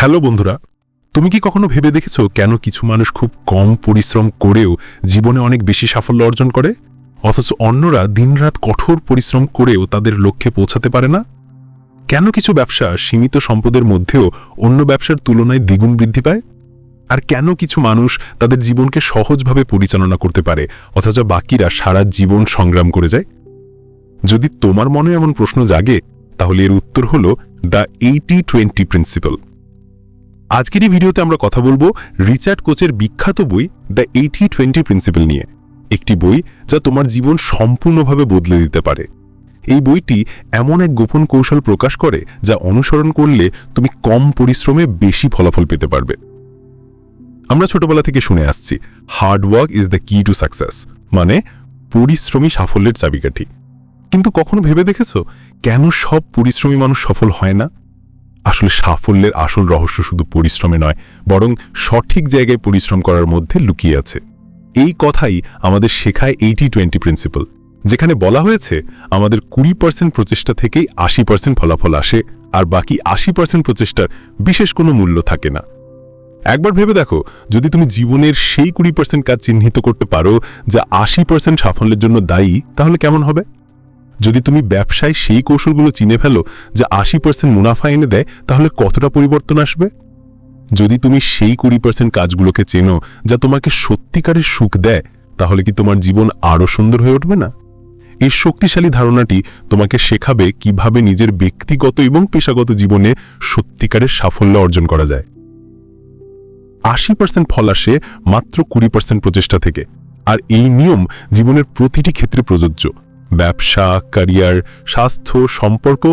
Hello বন্ধুরা, তুমি কি কখনো ভেবে দেখেছো কেন কিছু মানুষ খুব কম পরিশ্রম করেও জীবনে অনেক বেশি সাফল্য অর্জন করে, অথচ অন্যরা দিনরাত কঠোর পরিশ্রম করেও তাদের লক্ষ্যে পৌঁছাতে পারে না? কেন কিছু ব্যবসা সীমিত সম্পদের মধ্যেও অন্য ব্যবসার তুলনায় দ্বিগুণ বৃদ্ধি পায়? আর কেন কিছু মানুষ তাদের জীবনকে সহজভাবে পরিচালনা করতে পারে অথচ বাকিরা সারা জীবন সংগ্রাম করে যায়? যদি তোমার মনে এমন প্রশ্ন জাগে, তাহলে এর উত্তর হল দ্য 80-20 প্রিন্সিপাল। আজকের এই ভিডিওতে আমরা কথা বলবো রিচার্ড কোচের বিখ্যাত বই দ্য 80-20 প্রিন্সিপাল নিয়ে, একটি বই যা তোমার জীবন সম্পূর্ণভাবে বদলে দিতে পারে। এই বইটি এমন এক গোপন কৌশল প্রকাশ করে যা অনুসরণ করলে তুমি কম পরিশ্রমে বেশি ফলাফল পেতে পারবে। আমরা ছোটবেলা থেকে শুনে আসছি হার্ড ওয়ার্ক ইজ দ্য কি টু সাকসেস, মানে পরিশ্রমী সাফল্যের চাবিকাঠি। কিন্তু কখনো ভেবে দেখেছো কেন সব পরিশ্রমী মানুষ সফল হয় না? আসলে সাফল্যের আসল রহস্য শুধু পরিশ্রমে নয়, বরং সঠিক জায়গায় পরিশ্রম করার মধ্যে লুকিয়ে আছে। এই কথাই আমাদের শেখায় 80-20 প্রিন্সিপাল, যেখানে বলা হয়েছে আমাদের 20% প্রচেষ্টা থেকেই 80% ফলাফল আসে, আর বাকি 80% প্রচেষ্টার বিশেষ কোনো মূল্য থাকে না। একবার ভেবে দেখো, যদি তুমি জীবনের সেই 20% কাজ চিহ্নিত করতে পারো যা 80% সাফল্যের জন্য দায়ী, তাহলে কেমন হবে? যদি তুমি ব্যবসায় সেই কৌশলগুলো চিনে ফেলো যা 80% মুনাফা এনে দেয়, তাহলে কতটা পরিবর্তন আসবে? যদি তুমি সেই 20% কাজগুলোকে চেনো যা তোমাকে সত্যিকারের সুখ দেয়, তাহলে কি তোমার জীবন আরও সুন্দর হয়ে উঠবে না? এই শক্তিশালী ধারণাটি তোমাকে শেখাবে কিভাবে নিজের ব্যক্তিগত এবং পেশাগত জীবনে সত্যিকারের সাফল্য অর্জন করা যায়। 80% ফল আসে মাত্র 20% প্রচেষ্টা থেকে, আর এই নিয়ম জীবনের প্রতিটি ক্ষেত্রে প্রযোজ্য: ব্যবসা, ক্যারিয়ার, স্বাস্থ্য, সম্পর্ক,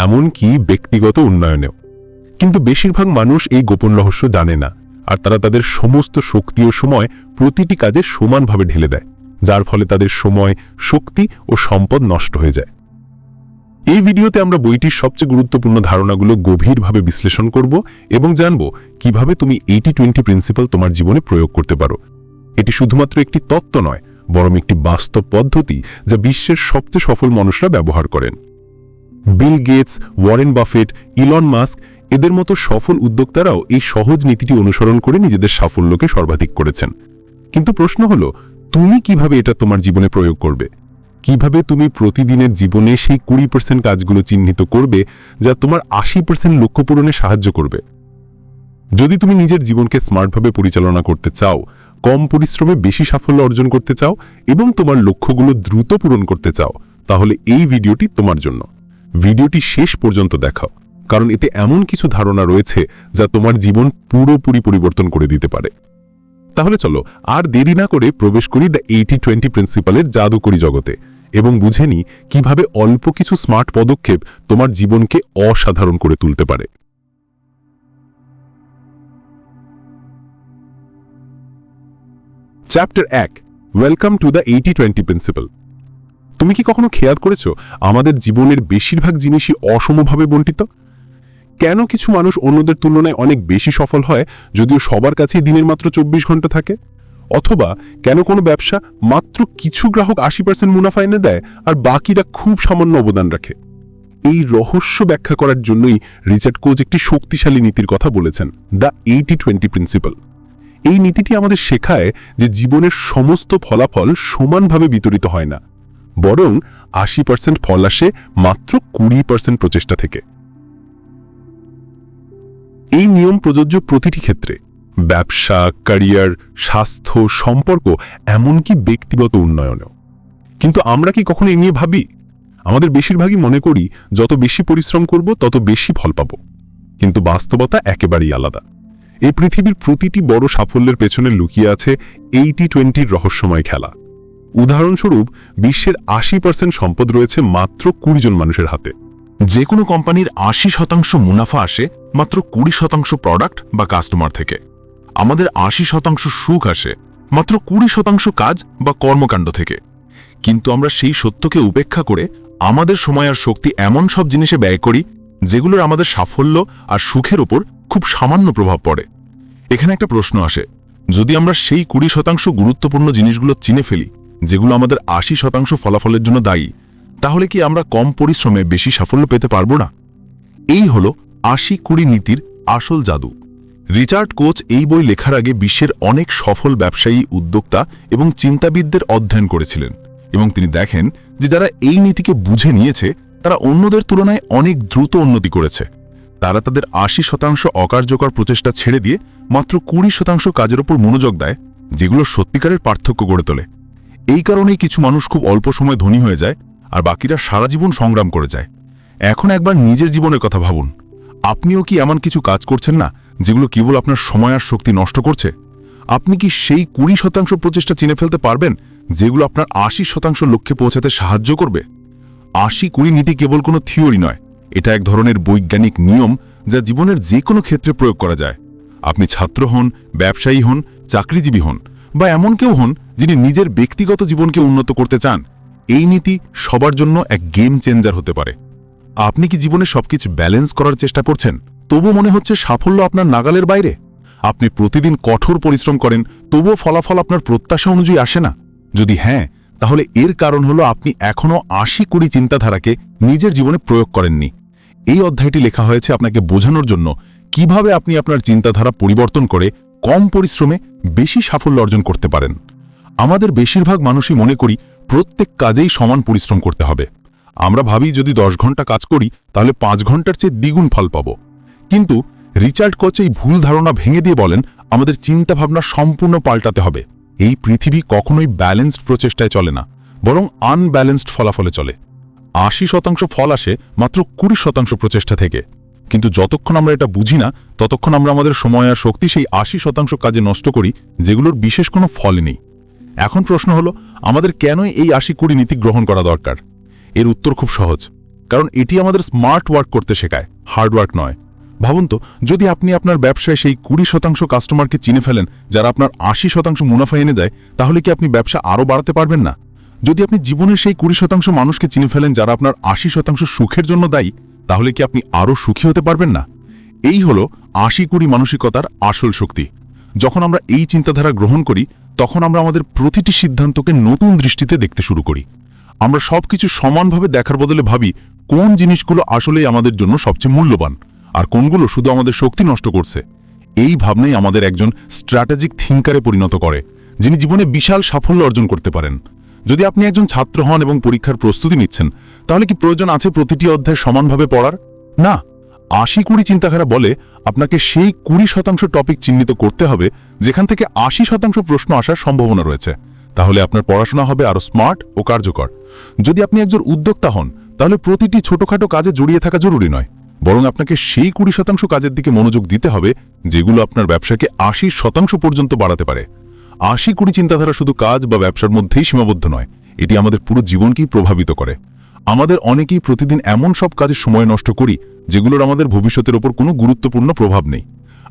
এমনকি ব্যক্তিগত উন্নয়নেও। কিন্তু বেশিরভাগ মানুষ এই গোপন রহস্য জানে না, আর তারা তাদের সমস্ত শক্তি ও সময় প্রতিটি কাজে সমানভাবে ঢেলে দেয়, যার ফলে তাদের সময়, শক্তি ও সম্পদ নষ্ট হয়ে যায়। এই ভিডিওতে আমরা বইটির সবচেয়ে গুরুত্বপূর্ণ ধারণাগুলো গভীরভাবে বিশ্লেষণ করব এবং জানব কিভাবে তুমি 80-20 প্রিন্সিপাল তোমার জীবনে প্রয়োগ করতে পারো। এটি শুধুমাত্র একটি তত্ত্ব নয়, বরং একটি বাস্তব পদ্ধতি যা বিশ্বের সবচেয়ে সফল মানুষরা ব্যবহার করেন। Bill Gates, Warren Buffett, Elon Musk, এদের মতো সফল উদ্যোক্তারাও এই সহজ নীতিটি অনুসরণ করে নিজেদের সাফল্যকে সর্বাধিক করেছেন। কিন্তু প্রশ্ন হলো, তুমি কিভাবে এটা তোমার জীবনে প্রয়োগ করবে? কিভাবে তুমি প্রতিদিনের জীবনে সেই 20% কাজগুলো চিহ্নিত করবে যা তোমার 80% লক্ষ্য পূরণে সাহায্য করবে? যদি তুমি নিজের জীবনকে স্মার্টভাবে পরিচালনা করতে চাও, কম পরিশ্রমে বেশি সাফল্য অর্জন করতে চাও এবং তোমার লক্ষ্যগুলো দ্রুত পূরণ করতে চাও, তাহলে এই ভিডিওটি তোমার জন্য। ভিডিওটি শেষ পর্যন্ত দেখাও, কারণ এতে এমন কিছু ধারণা রয়েছে যা তোমার জীবন পুরোপুরি পরিবর্তন করে দিতে পারে। তাহলে চলো আর দেরি না করে প্রবেশ করি দ্য 80-20 প্রিন্সিপালের জাদুকরী জগতে এবং বুঝে নিই কিভাবে অল্প কিছু স্মার্ট পদক্ষেপ তোমার জীবনকে অসাধারণ করে তুলতে পারে। Chapter 1, welcome to the 80-20 principal. তুমি কি কখনো খেয়াল করেছো আমাদের জীবনের বেশিরভাগ জিনিসই অসমভাবে বণ্টিত? কেন কিছু মানুষ অন্যদের তুলনায় অনেক বেশি সফল হয় যদিও সবার কাছেই দিনের মাত্র 24 ঘন্টা থাকে? অথবা কেন কোনো ব্যবসা মাত্র কিছু গ্রাহক 80% মুনাফা এনে দেয় আর বাকিরা খুব সামান্য অবদান রাখে? এই রহস্য ব্যাখ্যা করার জন্যই রিচার্ড কোচ একটি শক্তিশালী নীতির কথা বলেছেন, দ্য 80-20 প্রিন্সিপাল। এই নীতিটি আমাদের শেখায় যে জীবনের সমস্ত ফলাফল সমানভাবে বিতরিত হয় না, বরং 80% ফল আসে মাত্র 20% প্রচেষ্টা থেকে। এই নিয়ম প্রযোজ্য প্রতিটি ক্ষেত্রে: ব্যবসা, ক্যারিয়ার, স্বাস্থ্য, সম্পর্ক, এমনকি ব্যক্তিগত উন্নয়নেও। কিন্তু আমরা কি কখনো এই নিয়ে ভাবি? আমাদের বেশিরভাগই মনে করি যত বেশি পরিশ্রম করব তত বেশি ফল পাব, কিন্তু বাস্তবতা একেবারেই আলাদা। এই পৃথিবীর প্রতিটি বড় সাফল্যের পেছনে লুকিয়ে আছে 80-20 রহস্যময় খেলা। উদাহরণস্বরূপ, বিশ্বের 80% সম্পদ রয়েছে মাত্র 20 জন মানুষের হাতে। যে কোনো কোম্পানির 80% মুনাফা আসে মাত্র 20% প্রোডাক্ট বা কাস্টমার থেকে। আমাদের 80% সুখ আসে মাত্র 20% কাজ বা কর্মকাণ্ড থেকে। কিন্তু আমরা সেই সত্যকে উপেক্ষা করে আমাদের সময় আর শক্তি এমন সব জিনিসে ব্যয় করি যেগুলোর আমাদের সাফল্য আর সুখের ওপর খুব সামান্য প্রভাব পড়ে। এখানে একটা প্রশ্ন আসে, যদি আমরা সেই 20% গুরুত্বপূর্ণ জিনিসগুলো চিনে ফেলি যেগুলো আমাদের 80% ফলাফলের জন্য দায়ী, তাহলে কি আমরা কম পরিশ্রমে বেশি সাফল্য পেতে পারবো না? এই হলো 80-20 নীতির আসল জাদু। রিচার্ড কোচ এই বই লেখার আগে বিশ্বের অনেক সফল ব্যবসায়ী, উদ্যোক্তা এবং চিন্তাবিদদের অধ্যয়ন করেছিলেন এবং তিনি দেখেন যে যারা এই নীতিকে বুঝে নিয়েছে তারা অন্যদের তুলনায় অনেক দ্রুত উন্নতি করেছে। তারা তাদের ৮০% অকার্যকর প্রচেষ্টা ছেড়ে দিয়ে মাত্র ২০% কাজের ওপর মনোযোগ দেয়, যেগুলো সত্যিকারের পার্থক্য গড়ে তোলে। এই কারণেই কিছু মানুষ খুব অল্প সময় ধনী হয়ে যায় আর বাকিরা সারা জীবন সংগ্রাম করে যায়। এখন একবার নিজের জীবনের কথা ভাবুন। আপনিও কি এমন কিছু কাজ করছেন না যেগুলো কেবল আপনার সময় আর শক্তি নষ্ট করছে? আপনি কি সেই ২০% প্রচেষ্টা চিনে ফেলতে পারবেন যেগুলো আপনার ৮০% লক্ষ্যে পৌঁছাতে সাহায্য করবে? ৮০-২০ নীতি কেবল কোনো থিওরি নয়, এটা এক ধরনের বৈজ্ঞানিক নিয়ম যা জীবনের যে কোনো ক্ষেত্রে প্রয়োগ করা যায়। আপনি ছাত্র হন, ব্যবসায়ী হন, চাকরিজীবী হন বা এমন কেউ হন যিনি নিজের ব্যক্তিগত জীবনকে উন্নত করতে চান, এই নীতি সবার জন্য এক গেম চেঞ্জার হতে পারে। আপনি কি জীবনে সবকিছু ব্যালেন্স করার চেষ্টা করছেন, তবু মনে হচ্ছে সাফল্য আপনার নাগালের বাইরে? আপনি প্রতিদিন কঠোর পরিশ্রম করেন, তবুও ফলাফল আপনার প্রত্যাশা অনুযায়ী আসে না? যদি হ্যাঁ, তাহলে এর কারণ হলো আপনি এখনও ৮০-২০ চিন্তাধারাকে নিজের জীবনে প্রয়োগ করেননি। এই অধ্যায়টি লেখা হয়েছে আপনাকে বোঝানোর জন্য কিভাবে আপনি আপনার চিন্তাধারা পরিবর্তন করে কম পরিশ্রমে বেশি সাফল্য অর্জন করতে পারেন। আমাদের বেশিরভাগ মানুষই মনে করি প্রত্যেক কাজেই সমান পরিশ্রম করতে হবে। আমরা ভাবি যদি ১০ ঘন্টা কাজ করি তাহলে ৫ ঘন্টার চেয়ে দ্বিগুণ ফল পাব। কিন্তু রিচার্ড কোচ এই ভুল ধারণা ভেঙে দিয়ে বলেন আমাদের চিন্তাভাবনা সম্পূর্ণ পাল্টাতে হবে। এই পৃথিবী কখনোই ব্যালেন্সড প্রচেষ্টায় চলে না, বরং আনব্যালেন্সড ফলাফলে চলে। ৮০% ফল আসে মাত্র ২০% প্রচেষ্টা থেকে। কিন্তু যতক্ষণ আমরা এটা বুঝি না ততক্ষণ আমরা আমাদের সময় আর শক্তি সেই ৮০% কাজে নষ্ট করি যেগুলোর বিশেষ কোনো ফল নেই। এখন প্রশ্ন হলো আমাদের কেনই এই ৮০-২০ নীতি গ্রহণ করা দরকার? এর উত্তর খুব সহজ, কারণ এটি আমাদের স্মার্ট ওয়ার্ক করতে শেখায়, হার্ড ওয়ার্ক নয়। ভাবুন তো, যদি আপনি আপনার ব্যবসায় সেই ২০% কাস্টমারকে চিনে ফেলেন যারা আপনার ৮০% মুনাফা এনে দেয়, তাহলে কি আপনি ব্যবসা আরও বাড়াতে পারবেন না? যদি আপনি জীবনের সেই ২০% মানুষকে চিনে ফেলেন যারা আপনার ৮০% সুখের জন্য দায়ী, তাহলে কি আপনি আরও সুখী হতে পারবেন না? এই হলো ৮০-২০ মানসিকতার আসল শক্তি। যখন আমরা এই চিন্তাধারা গ্রহণ করি তখন আমরা আমাদের প্রতিটি সিদ্ধান্তকে নতুন দৃষ্টিতে দেখতে শুরু করি। আমরা সবকিছু সমানভাবে দেখার বদলে ভাবি কোন জিনিসগুলো আসলেই আমাদের জন্য সবচেয়ে মূল্যবান আর কোনগুলো শুধু আমাদের শক্তি নষ্ট করছে। এই ভাবনাই আমাদের একজন স্ট্র্যাটেজিক থিঙ্কারে পরিণত করে, যিনি জীবনে বিশাল সাফল্য অর্জন করতে পারেন। যদি আপনি একজন ছাত্র হন এবং পরীক্ষার প্রস্তুতি নিচ্ছেন, তাহলে কি প্রয়োজন আছে প্রতিটি অধ্যায় সমানভাবে পড়ার? না। ৮০-২০ চিন্তাধারা বলে আপনাকে সেই ২০% টপিক চিহ্নিত করতে হবে যেখান থেকে ৮০% প্রশ্ন আসার সম্ভাবনা রয়েছে। তাহলে আপনার পড়াশোনা হবে আরও স্মার্ট ও কার্যকর। যদি আপনি একজন উদ্যোক্তা হন, তাহলে প্রতিটি ছোটখাটো কাজে জড়িয়ে থাকা জরুরি নয়, বরং আপনাকে সেই ২০% কাজের দিকে মনোযোগ দিতে হবে যেগুলো আপনার ব্যবসাকে ৮০% পর্যন্ত বাড়াতে পারে। ৮০-২০ চিন্তাধারা শুধু কাজ বা ব্যবসার মধ্যেই সীমাবদ্ধ নয়, এটি আমাদের পুরো জীবনকেই প্রভাবিত করে। আমাদের অনেকেই প্রতিদিন এমন সব কাজে সময় নষ্ট করি যেগুলোর আমাদের ভবিষ্যতের ওপর কোনো গুরুত্বপূর্ণ প্রভাব নেই।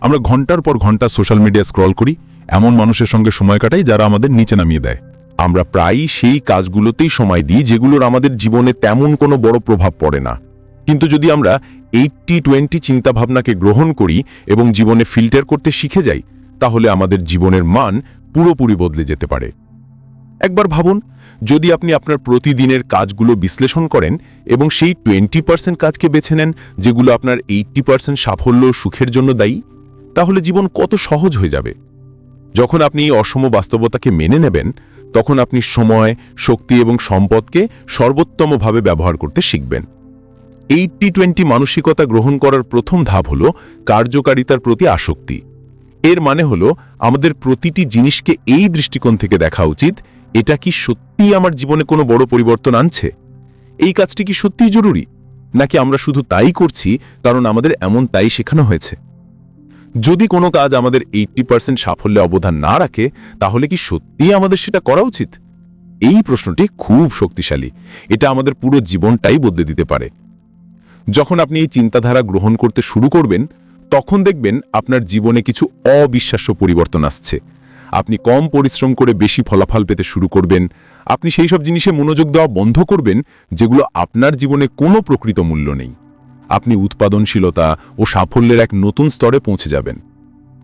আমরা ঘন্টার পর ঘন্টা সোশ্যাল মিডিয়া স্ক্রল করি, এমন মানুষের সঙ্গে সময় কাটাই যারা আমাদের নিচে নামিয়ে দেয়। আমরা প্রায়ই সেই কাজগুলোতেই সময় দিই যেগুলোর আমাদের জীবনে তেমন কোনো বড় প্রভাব পড়ে না। কিন্তু যদি আমরা 80-20 চিন্তাভাবনাকে গ্রহণ করি এবং জীবনে ফিল্টার করতে শিখে যাই, তাহলে আমাদের জীবনের মান পুরোপুরি বদলে যেতে পারে। একবার ভাবুন, যদি আপনি আপনার প্রতিদিনের কাজগুলো বিশ্লেষণ করেন এবং সেই 20% কাজকে বেছে নেন যেগুলো আপনার 80% সাফল্য ও সুখের জন্য দায়ী, তাহলে জীবন কত সহজ হয়ে যাবে। যখন আপনি এই অসম বাস্তবতাকে মেনে নেবেন, তখন আপনি সময়, শক্তি এবং সম্পদকে সর্বোত্তমভাবে ব্যবহার করতে শিখবেন। 80-20 মানসিকতা গ্রহণ করার প্রথম ধাপ হল কার্যকারিতার প্রতি আসক্তি। এর মানে হলো আমাদের প্রতিটি জিনিসকে এই দৃষ্টিকোণ থেকে দেখা উচিত, এটা কি সত্যিই আমার জীবনে কোনো বড় পরিবর্তন আনছে? এই কাজটি কি সত্যিই জরুরি, নাকি আমরা শুধু তাই করছি কারণ আমাদের এমন তাই শেখানো হয়েছে? যদি কোনো কাজ আমাদের 80% সাফল্যে অবদান না রাখে, তাহলে কি সত্যিই আমাদের সেটা করা উচিত? এই প্রশ্নটি খুব শক্তিশালী। এটা আমাদের পুরো জীবনটাই বদলে দিতে পারে। যখন আপনি এই চিন্তাধারা গ্রহণ করতে শুরু করবেন, তখন দেখবেন আপনার জীবনে কিছু অবিশ্বাস্য পরিবর্তন আসছে। আপনি কম পরিশ্রম করে বেশি ফলাফল পেতে শুরু করবেন। আপনি সেই সব জিনিসে মনোযোগ দেওয়া বন্ধ করবেন যেগুলো আপনার জীবনে কোনো প্রকৃত মূল্য নেই। আপনি উৎপাদনশীলতা ও সাফল্যের এক নতুন স্তরে পৌঁছে যাবেন।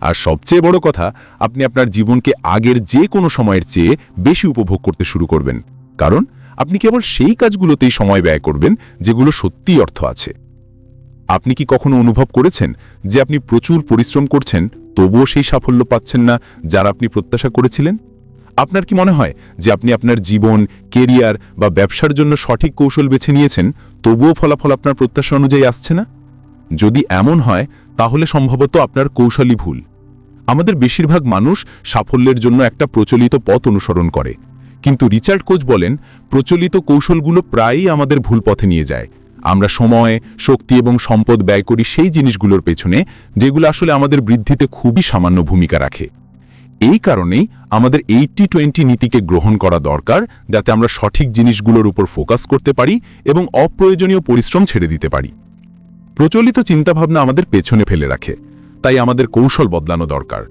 আর সবচেয়ে বড় কথা, আপনি আপনার জীবনকে আগের যে কোনো সময়ের চেয়ে বেশি উপভোগ করতে শুরু করবেন, কারণ আপনি কেবল সেই কাজগুলোতেই সময় ব্যয় করবেন যেগুলো সত্যিই অর্থ আছে। আপনি কি কখনো অনুভব করেছেন যে আপনি প্রচুর পরিশ্রম করছেন তবুও সেই সাফল্য পাচ্ছেন না যারা আপনি প্রত্যাশা করেছিলেন? আপনার কি মনে হয় যে আপনি আপনার জীবন, কেরিয়ার বা ব্যবসার জন্য সঠিক কৌশল বেছে নিয়েছেন, তবুও ফলাফল আপনার প্রত্যাশা অনুযায়ী আসছে না? যদি এমন হয় তাহলে সম্ভবত আপনার কৌশলই ভুল। আমাদের বেশিরভাগ মানুষ সাফল্যের জন্য একটা প্রচলিত পথ অনুসরণ করে, কিন্তু রিচার্ড কোচ বলেন প্রচলিত কৌশলগুলো প্রায়ই আমাদের ভুল পথে নিয়ে যায়। আমরা সময়, শক্তি এবং সম্পদ ব্যয় করি সেই জিনিসগুলোর পেছনে যেগুলো আসলে আমাদের বৃদ্ধিতে খুবই সামান্য ভূমিকা রাখে। এই কারণেই আমাদের 80-20 নীতিকে গ্রহণ করা দরকার, যাতে আমরা সঠিক জিনিসগুলোর উপর ফোকাস করতে পারি এবং অপ্রয়োজনীয় পরিশ্রম ছেড়ে দিতে পারি। প্রচলিত চিন্তাভাবনা আমাদের পেছনে ফেলে রাখে, তাই আমাদের কৌশল বদলানো দরকার।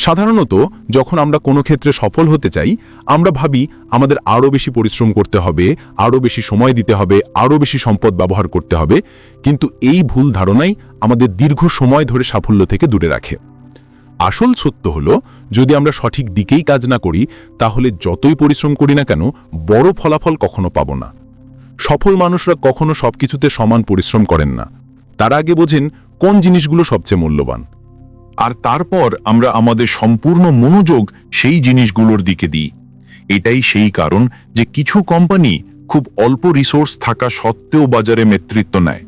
সাধারণত যখন আমরা কোনো ক্ষেত্রে সফল হতে চাই, আমরা ভাবি আমাদের আরও বেশি পরিশ্রম করতে হবে, আরও বেশি সময় দিতে হবে, আরও বেশি সম্পদ ব্যবহার করতে হবে, কিন্তু এই ভুল ধারণাই আমাদের দীর্ঘ সময় ধরে সাফল্য থেকে দূরে রাখে। আসল সত্য হলো, যদি আমরা সঠিক দিকেই কাজ না করি, তাহলে যতই পরিশ্রম করি না কেন বড় ফলাফল কখনো পাব না। সফল মানুষরা কখনো সবকিছুতে সমান পরিশ্রম করেন না। তারা আগে বোঝেন কোন জিনিসগুলো সবচেয়ে মূল্যবান, আর তারপর আমরা আমাদের সম্পূর্ণ মনোযোগ সেই জিনিসগুলোর দিকে দিই। এটাই সেই কারণ যে কিছু কোম্পানি খুব অল্প রিসোর্স থাকা সত্ত্বেও বাজারে নেতৃত্ব নেয়,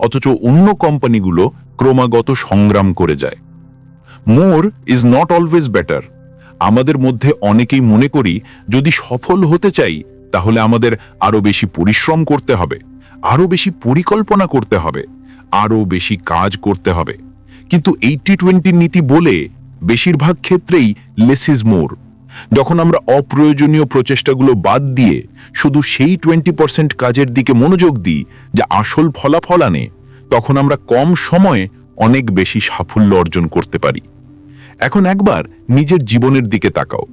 অথচ অন্য কোম্পানিগুলো ক্রমাগত সংগ্রাম করে যায়। মোর ইজ নট অলওয়েজ বেটার। আমাদের মধ্যে অনেকেই মনে করি যদি সফল হতে চাই তাহলে আমাদের আরও বেশি পরিশ্রম করতে হবে, আরও বেশি পরিকল্পনা করতে হবে, আরও বেশি কাজ করতে হবে। কিন্তু 80-20 নীতি বলে বেশিরভাগ ক্ষেত্রেই লেস ইজ মোর। যখন আমরা অপ্রয়োজনীয় প্রচেষ্টাগুলো বাদ দিয়ে শুধু সেই 20% কাজের দিকে মনোযোগ দিই যা আসল ফলাফল আনে, তখন আমরা কম সময়ে অনেক বেশি সাফল্য অর্জন করতে পারি। এখন একবার নিজের জীবনের দিকে তাকাও।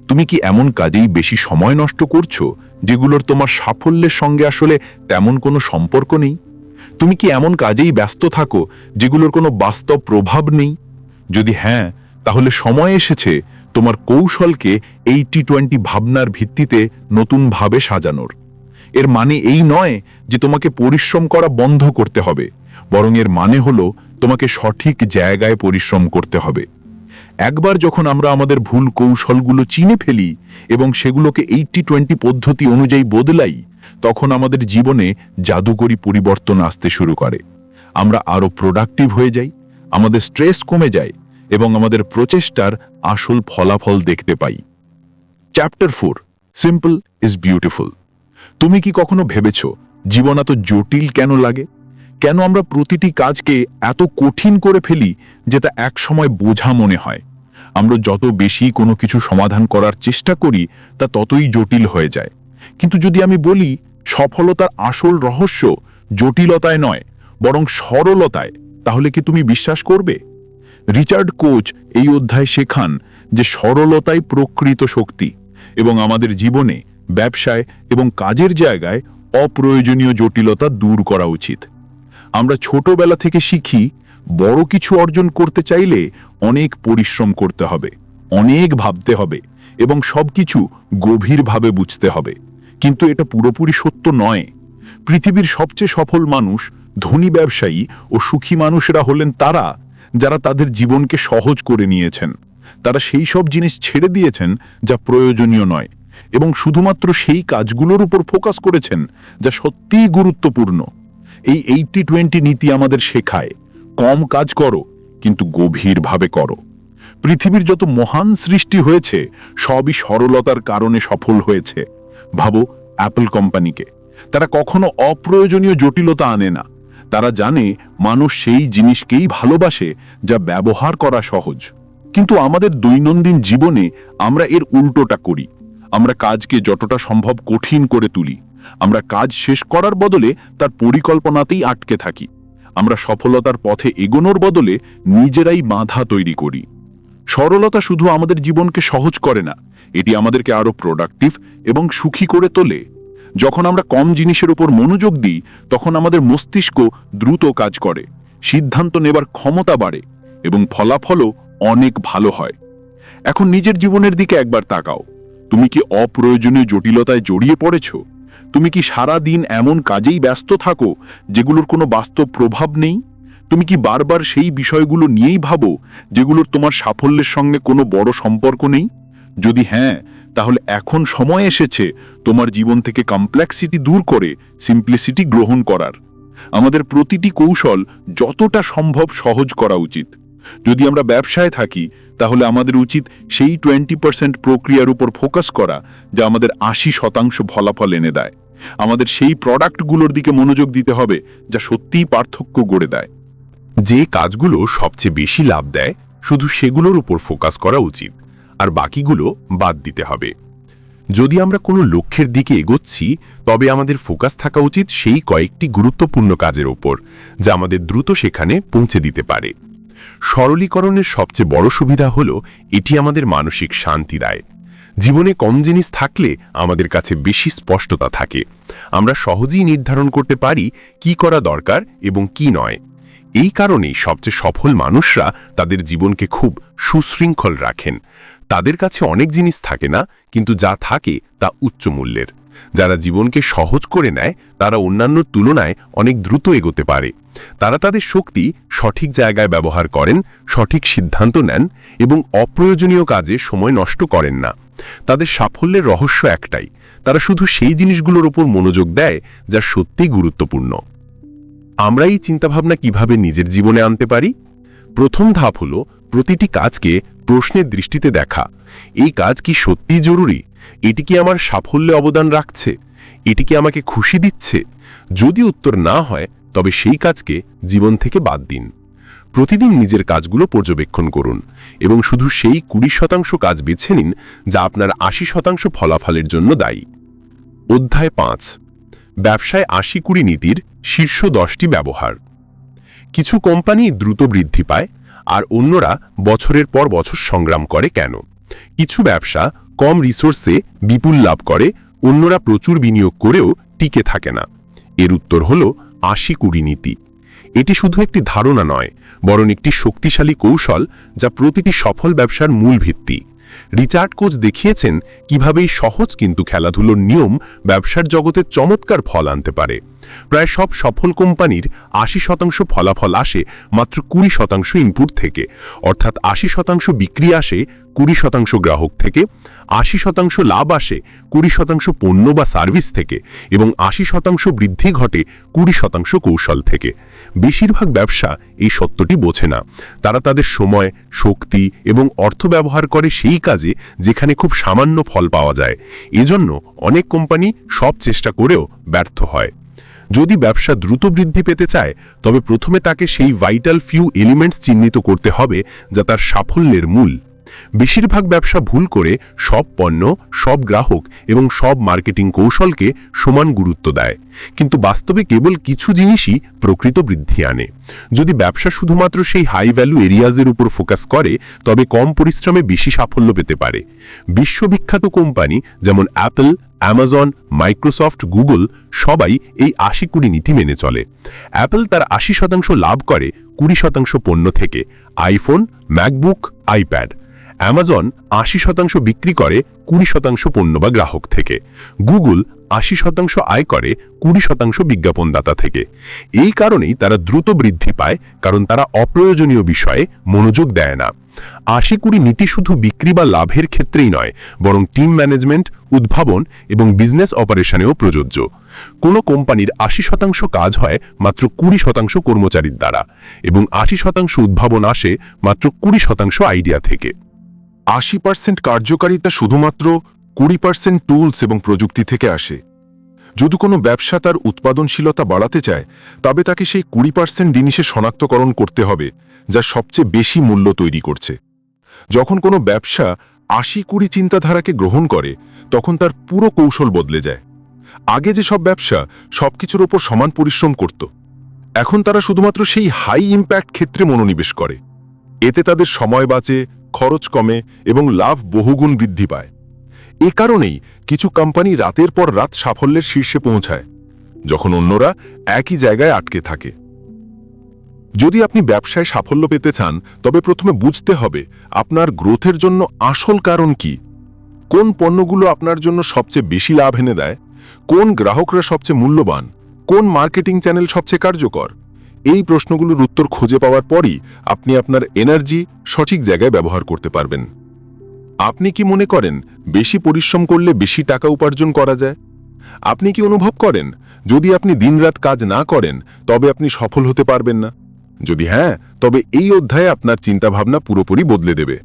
তুমি কি এমন কাজেই বেশি সময় নষ্ট করছো যেগুলোর তোমার সাফল্যের সঙ্গে আসলে তেমন কোনো সম্পর্ক নেই? তুমি কি এমন কাজেই ব্যস্ত থাকো যেগুলোর কোনো বাস্তব প্রভাব নেই? যদি হ্যাঁ, তাহলে সময় এসেছে তোমার কৌশলকে 80-20 ভাবনার ভিত্তিতে নতুনভাবে সাজানোর। এর মানে এই নয় যে তোমাকে পরিশ্রম করা বন্ধ করতে হবে, বরং এর মানে হলো তোমাকে সঠিক জায়গায় পরিশ্রম করতে হবে। একবার যখন আমরা আমাদের ভুল কৌশলগুলো চিনে ফেলি এবং সেগুলোকে 80-20 পদ্ধতি অনুযায়ী বদলাই, তখন আমাদের জীবনে জাদুকরী পরিবর্তন আসতে শুরু করে। আমরা আরও প্রোডাক্টিভ হয়ে যাই, আমাদের স্ট্রেস কমে যায় এবং আমাদের প্রচেষ্টার আসল ফলাফল দেখতে পাই। Chapter 4, simple is beautiful. তুমি কি কখনো ভেবেছ জীবন এত জটিল কেন লাগে? কেন আমরা প্রতিটি কাজকে এত কঠিন করে ফেলি যে তা একসময় বোঝা মনে হয়? আমরা যত বেশি কোনো কিছু সমাধান করার চেষ্টা করি তা ততই জটিল হয়ে যায়। কিন্তু যদি আমি বলি সফলতার আসল রহস্য জটিলতায় নয় বরং সরলতায়, তাহলে কি তুমি বিশ্বাস করবে? রিচার্ড কোচ এই অধ্যায়ে শেখান যে সরলতাই প্রকৃত শক্তি এবং আমাদের জীবনে, ব্যবসায় এবং কাজের জায়গায় অপ্রয়োজনীয় জটিলতা দূর করা উচিত। আমরা ছোটবেলা থেকে শিখি বড় কিছু অর্জন করতে চাইলে অনেক পরিশ্রম করতে হবে, অনেক ভাবতে হবে এবং সবকিছু গভীরভাবে বুঝতে হবে। কিন্তু এটা পুরোপুরি সত্য নয়। পৃথিবীর সবচেয়ে সফল মানুষ, ধনী ব্যবসায়ী ও সুখী মানুষেরা হলেন তারা যারা তাদের জীবনকে সহজ করে নিয়েছেন। তারা সেই সব জিনিস ছেড়ে দিয়েছেন যা প্রয়োজনীয় নয় এবং শুধুমাত্র সেই কাজগুলোর উপর ফোকাস করেছেন যা সত্যিই গুরুত্বপূর্ণ। এই 80-20 নীতি আমাদের শেখায় কম কাজ করো কিন্তু গভীরভাবে করো। পৃথিবীর যত মহান সৃষ্টি হয়েছে সবই সরলতার কারণে সফল হয়েছে। ভাবো অ্যাপল কোম্পানিকে। তারা কখনো অপ্রয়োজনীয় জটিলতা আনে না। তারা জানে মানুষ সেই জিনিসকেই ভালোবাসে যা ব্যবহার করা সহজ। কিন্তু আমাদের দৈনন্দিন জীবনে আমরা এর উল্টোটা করি। আমরা কাজকে যতটা সম্ভব কঠিন করে তুলি। আমরা কাজ শেষ করার বদলে তার পরিকল্পনাতেই আটকে থাকি। আমরা সফলতার পথে এগোনোর বদলে নিজেরাই বাধা তৈরি করি। সরলতা শুধু আমাদের জীবনকে সহজ করে না, এটি আমাদেরকে আরো প্রোডাক্টিভ এবং সুখী করে তোলে। যখন আমরা কম জিনিসের উপর মনোযোগ দিই, তখন আমাদের মস্তিষ্ক দ্রুত কাজ করে, সিদ্ধান্ত নেবার ক্ষমতা বাড়ে এবং ফলাফলও অনেক ভালো হয়। এখন নিজের জীবনের দিকে একবার তাকাও। তুমি কি অপ্রয়োজনীয় জটিলতায় জড়িয়ে পড়েছ? তুমি কি সারা দিন এমন কাজেই ব্যস্ত থাকো যেগুলোর কোনো বাস্তব প্রভাব নেই? তুমি কি বারবার সেই বিষয়গুলো নিয়েই ভাবো যেগুলোর তোমার সাফল্যের সঙ্গে কোনো বড় সম্পর্ক নেই? যদি হ্যাঁ, তাহলে এখন সময় এসেছে তোমার জীবন থেকে কমপ্লেক্সিটি দূর করে সিম্পলিসিটি গ্রহণ করার। আমাদের প্রতিটি কৌশল যতটা সম্ভব সহজ করা উচিত। যদি আমরা ব্যবসায় থাকি, তাহলে আমাদের উচিত সেই 20% প্রক্রিয়ার উপর ফোকাস করা যা আমাদের 80% ফলাফল এনে দেয়। আমাদের সেই প্রোডাক্টগুলোর দিকে মনোযোগ দিতে হবে যা সত্যিই পার্থক্য গড়ে দেয়। যে কাজগুলো সবচেয়ে বেশি লাভ দেয় শুধু সেগুলোর উপর ফোকাস করা উচিত, আর বাকিগুলো বাদ দিতে হবে। যদি আমরা কোনো লক্ষ্যের দিকে এগোচ্ছি, তবে আমাদের ফোকাস থাকা উচিত সেই কয়েকটি গুরুত্বপূর্ণ কাজের উপর যা আমাদের দ্রুত সেখানে পৌঁছে দিতে পারে। সরলীকরণের সবচেয়ে বড় সুবিধা হলো এটি আমাদের মানসিক শান্তি দেয়। জীবনে কম জিনিস থাকলে আমাদের কাছে বেশি স্পষ্টতা থাকে। আমরা সহজেই নির্ধারণ করতে পারি কি করা দরকার এবং কি নয়। এই কারণেই সবচেয়ে সফল মানুষরা তাদের জীবনকে খুব সুশৃঙ্খল রাখেন। তাদের কাছে অনেক জিনিস থাকে না, কিন্তু যা থাকে তা উচ্চ মূল্যের। যারা জীবনকে সহজ করে নেয় তারা অন্যান্য তুলনায় অনেক দ্রুত এগোতে পারে। তারা তাদের শক্তি সঠিক জায়গায় ব্যবহার করেন, সঠিক সিদ্ধান্ত নেন এবং অপ্রয়োজনীয় কাজে সময় নষ্ট করেন না। তাদের সাফল্যের রহস্য একটাই, তারা শুধু সেই জিনিসগুলোর উপর মনোযোগ দেয় যা সত্যিই গুরুত্বপূর্ণ। আমরা এই চিন্তাভাবনা কিভাবে নিজের জীবনে আনতে পারি? প্রথম ধাপ হলো প্রতিটি কাজকে প্রশ্নের দৃষ্টিতে দেখা। এই কাজ কি সত্যিই জরুরি? এটি কি আমার সাফল্যে অবদান রাখছে? এটি কি আমাকে খুশি দিচ্ছে? যদি উত্তর না হয়, তবে সেই কাজকে জীবন থেকে বাদ দিন। প্রতিদিন নিজের কাজগুলো পর্যবেক্ষণ করুন এবং শুধু সেই 20% কাজ বেছে নিন যা আপনার 80% ফলাফলের জন্য দায়ী। অধ্যায় 5, ব্যবসায় 80-20 নীতির শীর্ষ 10টি ব্যবহার। কিছু কোম্পানি দ্রুত বৃদ্ধি পায়, আর অন্যরা বছরের পর বছর সংগ্রাম করে কেন? কিছু ব্যবসা কম রিসোর্সে বিপুল লাভ করে, অন্যরা প্রচুর বিনিয়োগ করেও টিকে থাকে না। এর উত্তর হল 80-20 নীতি। এটি শুধু একটি ধারণা নয়, বরং একটি শক্তিশালী কৌশল যা প্রতিটি সফল ব্যবসার মূল ভিত্তি। রিচার্ড কোচ দেখিয়েছেন কিভাবে এই সহজ কিন্তু খেলাধুলোর নিয়ম ব্যবসার জগতে চমৎকার ফল আনতে পারে। প্রায় সব সফল কোম্পানির 80% ফলাফল আসে মাত্র 20% ইনপুট থেকে, অর্থাৎ 80% বিক্রি আসে 20% গ্রাহক থেকে, 80% লাভ আসে 20% পণ্য বা সার্ভিস থেকে, এবং 80% বৃদ্ধি ঘটে 20% কৌশল থেকে। বেশিরভাগ ব্যবসা এই সত্যটি বোঝে না। তারা তাদের সময়, শক্তি এবং অর্থ ব্যবহার করে সেই কাজে যেখানে খুব সামান্য ফল পাওয়া যায়। এজন্য অনেক কোম্পানি সব চেষ্টা করেও ব্যর্থ হয়। যদি ব্যবসা দ্রুত বৃদ্ধি পেতে চায়, তবে প্রথমে তাকে সেই ভাইটাল ফিউ এলিমেন্টস চিহ্নিত করতে হবে যা তার সাফল্যের মূল। বেশিরভাগ ব্যবসা ভুল করে সব পণ্য, সব গ্রাহক এবং সব মার্কেটিং কৌশলকে সমান গুরুত্ব দেয়, কিন্তু বাস্তবে কেবল কিছু জিনিসই প্রকৃত বৃদ্ধি আনে। যদি ব্যবসা শুধুমাত্র সেই হাই ভ্যালু এরিয়াজের উপর ফোকাস করে, তবে কম পরিশ্রমে বেশি সাফল্য পেতে পারে। বিশ্ববিখ্যাত কোম্পানি যেমন অ্যাপল, অ্যামাজন, মাইক্রোসফট, গুগল সবাই এই 80-20 নীতি মেনে চলে। অ্যাপল তার 80% লাভ করে 20% পণ্য থেকে, আইফোন, ম্যাকবুক, আইপ্যাড। অ্যামাজন 80% বিক্রি করে 20% পণ্য বা গ্রাহক থেকে। গুগল 80% আয় করে 20% বিজ্ঞাপনদাতা থেকে। এই কারণেই তারা দ্রুত বৃদ্ধি পায়, কারণ তারা অপ্রয়োজনীয় বিষয়ে মনোযোগ দেয় না। 80-20 নীতি শুধু বিক্রি বা লাভের ক্ষেত্রেই নয়, বরং টিম ম্যানেজমেন্ট, উদ্ভাবন এবং বিজনেস অপারেশনেও প্রযোজ্য। কোনো কোম্পানির 80% কাজ হয় মাত্র 20% কর্মচারীর দ্বারা, এবং 80% উদ্ভাবন আসে মাত্র 20% আইডিয়া থেকে। 80% কার্যকারিতা শুধুমাত্র 20% টুলস এবং প্রযুক্তি থেকে আসে। যদি কোনো ব্যবসা তার উৎপাদনশীলতা বাড়াতে চায়, তবে তাকে সেই 20% জিনিসের শনাক্তকরণ করতে হবে যা সবচেয়ে বেশি মূল্য তৈরি করছে। যখন কোনো ব্যবসা 80-20 চিন্তাধারাকে গ্রহণ করে, তখন তার পুরো কৌশল বদলে যায়। আগে যে সব ব্যবসা সবকিছুর ওপর সমান পরিশ্রম করত, এখন তারা শুধুমাত্র সেই হাই ইম্প্যাক্ট ক্ষেত্রে মনোনিবেশ করে। এতে তাদের সময় বাঁচে, খরচ কমে এবং লাভ বহুগুণ বৃদ্ধি পায়। এ কারণেই কিছু কোম্পানি রাতের পর রাত সাফল্যের শীর্ষে পৌঁছায়, যখন অন্যরা একই জায়গায় আটকে থাকে। যদি আপনি ব্যবসায় সাফল্য পেতে চান, তবে প্রথমে বুঝতে হবে আপনার গ্রোথের জন্য আসল কারণ কি। কোন পণ্যগুলো আপনার জন্য সবচেয়ে বেশি লাভ এনে দেয়, কোন গ্রাহকরা সবচেয়ে মূল্যবান, কোন মার্কেটিং চ্যানেল সবচেয়ে কার্যকর? এই প্রশ্নগুলোর উত্তর খুঁজে পাওয়ার পরই আপনি আপনার এনার্জি সঠিক জায়গায় ব্যবহার করতে পারবেন। আপনি কি মনে করেন বেশি পরিশ্রম করলে বেশি টাকা উপার্জন করা যায়? আপনি কি অনুভব করেন যদি আপনি দিনরাত কাজ না করেন তবে আপনি সফল হতে পারবেন না? যদি হ্যাঁ, তবে এই অধ্যায়ে আপনার চিন্তাভাবনা পুরোপুরি বদলে দেবে।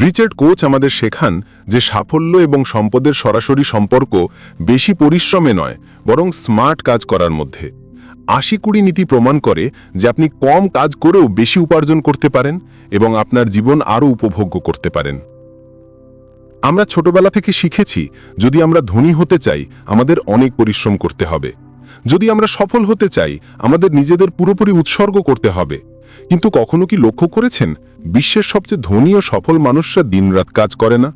রিচার্ড কোচ আমাদের শেখান যে সাফল্য এবং সম্পদের সরাসরি সম্পর্ক বেশি পরিশ্রমে নয়, বরং স্মার্ট কাজ করার মধ্যে। 80-20 নীতি প্রমাণ করে যে আপনি কম কাজ করেও বেশি উপার্জন করতে পারেন এবং আপনার জীবন আরও উপভোগ্য করতে পারেন। আমরা ছোটবেলা থেকে শিখেছি যদি আমরা ধনী হতে চাই আমাদের অনেক পরিশ্রম করতে হবে, যদি আমরা সফল হতে চাই আমাদের নিজেদের পুরোপুরি উৎসর্গ করতে হবে। কিন্তু কখনো কি লক্ষ্য করেছেন বিশ্বের সবচেয়ে ধনী ও সফল মানুষরা দিনরাত কাজ করে না?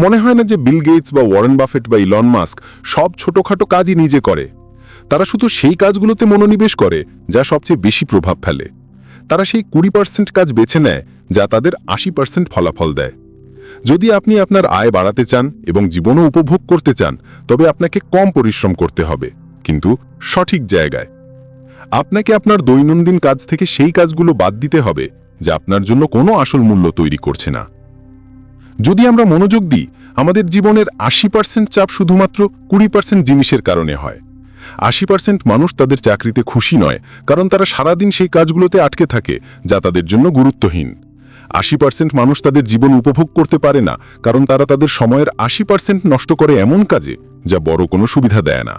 মনে হয় না যে বিল গেটস বা ওয়ারেন বাফেট বা ইলন মাস্ক সব ছোটখাটো কাজই নিজে করে? তারা শুধু সেই কাজগুলোতে মনোনিবেশ করে যা সবচেয়ে বেশি প্রভাব ফেলে। তারা সেই 20% কাজ বেছে নেয় যা তাদের 80% ফলাফল দেয়। যদি আপনি আপনার আয় বাড়াতে চান এবং জীবনও উপভোগ করতে চান তবে আপনাকে কম পরিশ্রম করতে হবে, কিন্তু সঠিক জায়গায়। আপনাকে আপনার দৈনন্দিন কাজ থেকে সেই কাজগুলো বাদ দিতে হবে যা আপনার জন্য কোনো আসল মূল্য তৈরি করছে না। যদি আমরা মনোযোগ দিই, আমাদের জীবনের 80% চাপ শুধুমাত্র 20% জিনিসের কারণে হয়। 80% মানুষ তাদের চাকরিতে খুশি নয় কারণ তারা সারাদিন সেই কাজগুলোতে আটকে থাকে যা তাদের জন্য গুরুত্বহীন। 80% মানুষ তাদের জীবন উপভোগ করতে পারে না কারণ তারা তাদের সময়ের 80% নষ্ট করে এমন কাজে যা বড় কোনো সুবিধা দেয় না।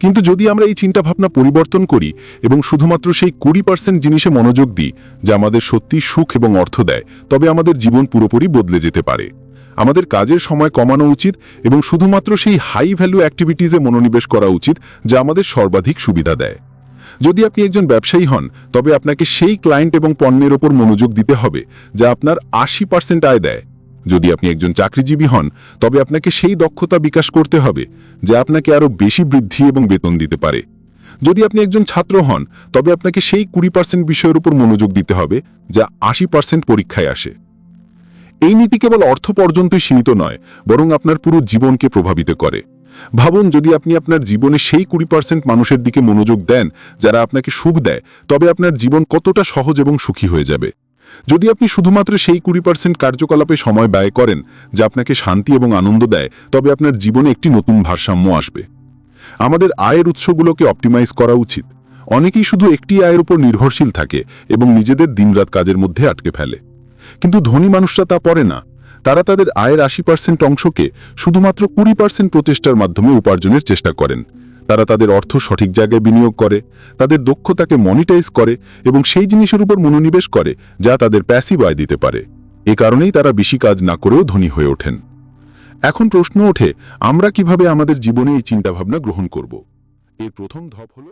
কিন্তু যদি আমরা এই চিন্তাভাবনা পরিবর্তন করি এবং শুধুমাত্র সেই 20% জিনিসে মনোযোগ দিই যা আমাদের সত্যি সুখ এবং অর্থ দেয়, তবে আমাদের জীবন পুরোপুরি বদলে যেতে পারে। আমাদের কাজের সময় কমানো উচিত এবং শুধুমাত্র সেই হাই ভ্যালু অ্যাক্টিভিটিসে মনোনিবেশ করা উচিত যা আমাদের সর্বাধিক সুবিধা দেয়। যদি আপনি একজন ব্যবসায়ী হন তবে আপনাকে সেই ক্লায়েন্ট এবং পণ্যের ওপর মনোযোগ দিতে হবে যা আপনার 80% আয় দেয়। যদি আপনি একজন চাকরিজীবী হন তবে আপনাকে সেই দক্ষতা বিকাশ করতে হবে যা আপনাকে আরও বেশি বৃদ্ধি এবং বেতন দিতে পারে। যদি আপনি একজন ছাত্র হন তবে আপনাকে সেই 20% বিষয়ের উপর মনোযোগ দিতে হবে যা 80% পরীক্ষায় আসে। এই নীতি কেবল অর্থ পর্যন্তই সীমিত নয়, বরং আপনার পুরো জীবনকে প্রভাবিত করে। ভাবুন, যদি আপনি আপনার জীবনে সেই 20% মানুষের দিকে মনোযোগ দেন যারা আপনাকে সুখ দেয়, তবে আপনার জীবন কতটা সহজ এবং সুখী হয়ে যাবে। যদি আপনি শুধুমাত্র সেই 20% কার্যকলাপে সময় ব্যয় করেন যা আপনাকে শান্তি এবং আনন্দ দেয়, তবে আপনার জীবনে একটি নতুন ভারসাম্য আসবে। আমাদের আয়ের উৎসগুলোকে অপটিমাইজ করা উচিত। অনেকেই শুধু একটি আয়ের উপর নির্ভরশীল থাকে এবং নিজেদের দিনরাত কাজের মধ্যে আটকে ফেলে। কিন্তু ধনী মানুষরা তা করে না। তারা তাদের আয়ের 80% অংশকে শুধুমাত্র 20% প্রচেষ্টার মাধ্যমে উপার্জনের চেষ্টা করেন। তারা তাদের অর্থ সঠিক জায়গায় বিনিয়োগ করে, তাদের দক্ষতাকে মনিটাইজ করে এবং সেই জিনিসের উপর মনোনিবেশ করে যা তাদের প্যাসিভ আয় দিতে পারে। এ কারণেই তারা বেশি কাজ না করেও ধনী হয়ে ওঠেন। এখন প্রশ্ন ওঠে, আমরা কিভাবে আমাদের জীবনে এই চিন্তাভাবনা গ্রহণ করব? এর প্রথম ধাপ হল